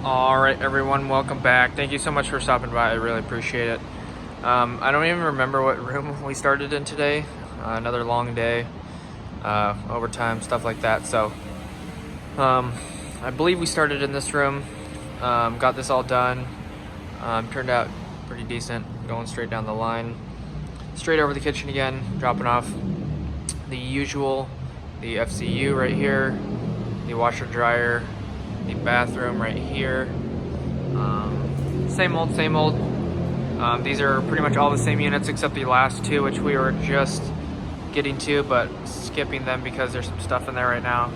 All right, everyone, welcome back. Thank you so much for stopping by. I really appreciate it. I don't even remember what room we started in today. Another long day, overtime, stuff like that. So I believe we started in this room, got this all done. Turned out pretty decent, going straight down the line. Straight over the kitchen again, dropping off the usual, the FCU right here, the washer dryer, the bathroom right here. Same old, same old. These are pretty much all the same units except the last two, which we were just getting to, but skipping them because there's some stuff in there right now.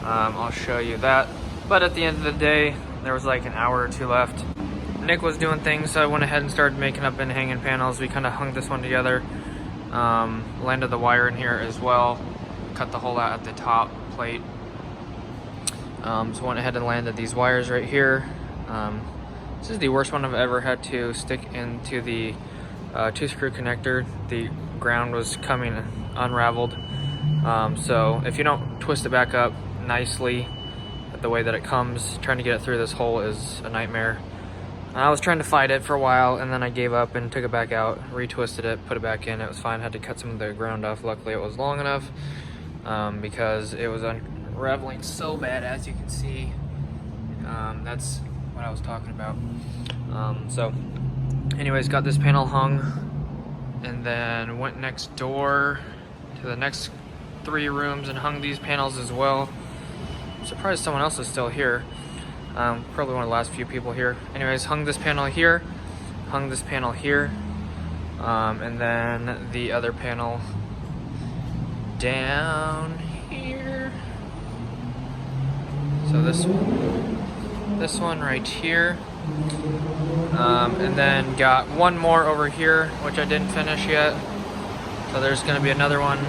I'll show you that. But at the end of the day, there was like an hour or two left. Nick was doing things, so I went ahead and started making up and hanging panels. We kind of hung this one together. Landed the wire in here as well. Cut the hole out at the top plate. So went ahead and landed these wires right here. This is the worst one I've ever had to stick into the 2-screw connector. The ground was coming unraveled. So if you don't twist it back up nicely the way that it comes, trying to get it through this hole is a nightmare. I was trying to fight it for a while, and then I gave up and took it back out, retwisted it, put it back in. It was fine. Had to cut some of the ground off. Luckily it was long enough because it was unraveling so bad, as you can see. That's what I was talking about. So anyways, got this panel hung and then went next door to the next 3 rooms and hung these panels as well. I'm surprised someone else is still here. Probably one of the last few people here. Anyways, hung this panel here, hung this panel here, and then the other panel down here. So this one right here, and then got one more over here, which I didn't finish yet. So there's going to be another one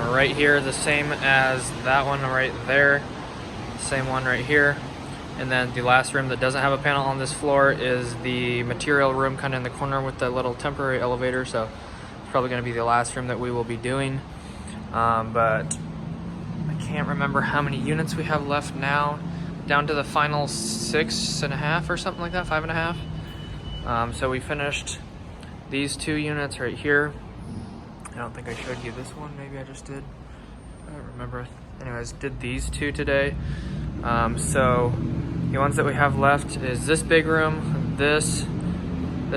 right here, the same as that one right there, same one right here. And then the last room that doesn't have a panel on this floor is the material room, kind of in the corner with the little temporary elevator. So it's probably going to be the last room that we will be doing. But I can't remember how many units we have left now. Down to the final 6.5 or something like that, 5.5. So we finished these 2 units right here. I don't think I showed you this one. Maybe I just did. I don't remember. Anyways, did these 2 today. So the ones that we have left is this big room, this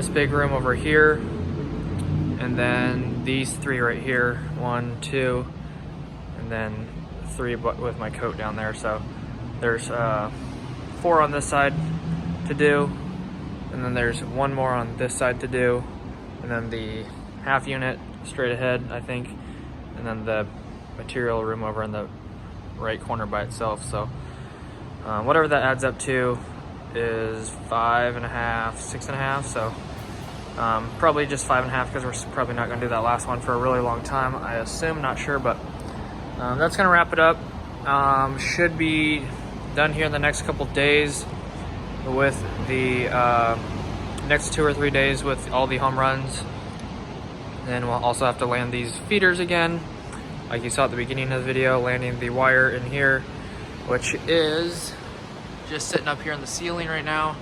big room over here, and then these 3 right here, 1, 2, and then 3 with my coat down there. So there's 4 on this side to do, and then there's 1 more on this side to do, and then the half unit straight ahead, I think, and then the material room over in the right corner by itself. So whatever that adds up to is 5.5, 6.5. So probably just 5.5 because we're probably not going to do that last one for a really long time, I assume. Not sure, but that's going to wrap it up. Should be done here in the next couple days with the next 2 or 3 days with all the home runs. Then we'll also have to land these feeders again, like you saw at the beginning of the video, landing the wire in here, which is just sitting up here in the ceiling right now.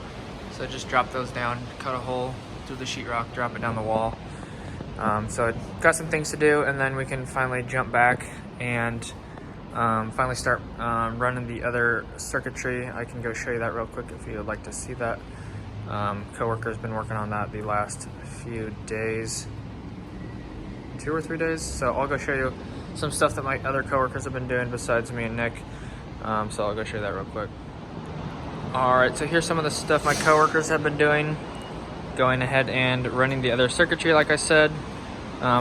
So just drop those down, cut a hole through the sheetrock, drop it down the wall. So got some things to do, and then we can finally jump back and finally start running the other circuitry. I can go show you that real quick if you would like to see that. Coworker's been working on that the last few days, 2 or 3 days. So I'll go show you some stuff that my other coworkers have been doing besides me and Nick. So I'll go show you that real quick. Alright, so here's some of the stuff my coworkers have been doing. Going ahead and running the other circuitry, like I said.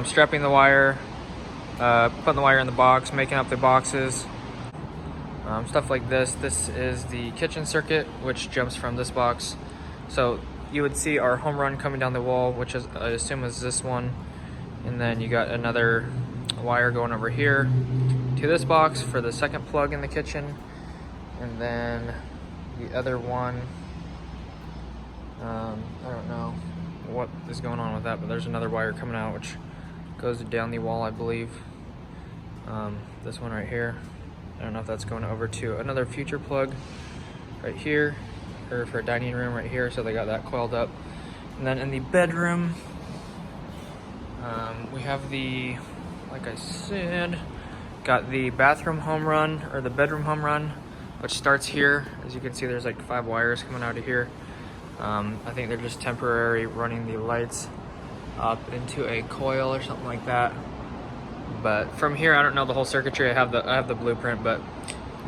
Strapping the wire, putting the wire in the box, making up the boxes. Stuff like this. This is the kitchen circuit, which jumps from this box. So you would see our home run coming down the wall, which is, I assume is this one. And then you got another wire going over here to this box for the second plug in the kitchen. And then the other one, I don't know what is going on with that, but there's another wire coming out which goes down the wall, I believe. This one right here, I don't know if that's going over to another future plug right here. or for a dining room right here, so they got that coiled up. And then in the bedroom, we have the, like I said, got the bathroom home run, or the bedroom home run, which starts here. As you can see, there's like 5 wires coming out of here. I think they're just temporary, running the lights up into a coil or something like that. But from here, I don't know the whole circuitry. I have the blueprint, but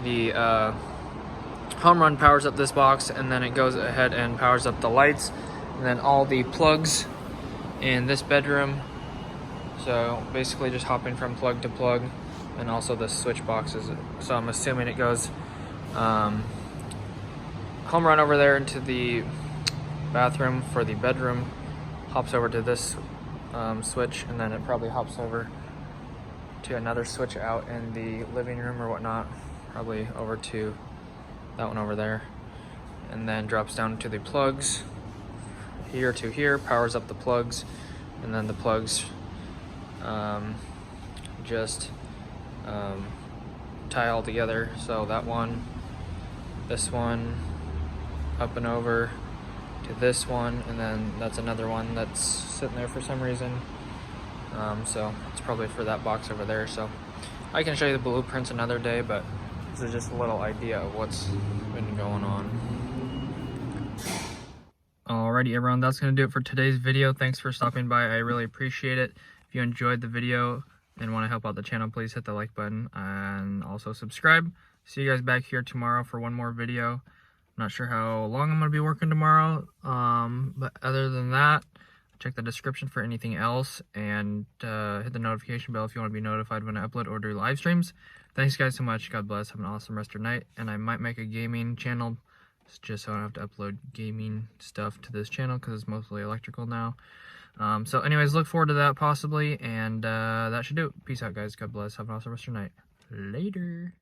the home run powers up this box, and then it goes ahead and powers up the lights, and then all the plugs in this bedroom. So basically just hopping from plug to plug, and also the switch boxes. So I'm assuming it goes home run over there into the bathroom for the bedroom, hops over to this switch, and then it probably hops over to another switch out in the living room or whatnot, probably over to that one over there, and then drops down to the plugs here to here, powers up the plugs, and then the plugs just tie all together. So that one, this one, up and over to this one, and then that's another one that's sitting there for some reason. So it's probably for that box over there. So I can show you the blueprints another day, but this is just a little idea of what's been going on. Alrighty everyone, that's going to do it for today's video. Thanks for stopping by. I really appreciate it. If you enjoyed the video and want to help out the channel, please hit the like button and also subscribe. See you guys back here tomorrow for one more video. I'm not sure how long I'm going to be working tomorrow, but other than that, check the description for anything else, and hit the notification bell if you want to be notified when I upload or do live streams. Thanks guys so much. God bless. Have an awesome rest of your night. And I might make a gaming channel just so I don't have to upload gaming stuff to this channel, because it's mostly electrical now. So anyways, look forward to that possibly, and that should do it. Peace out guys. God bless. Have an awesome rest of your night. Later.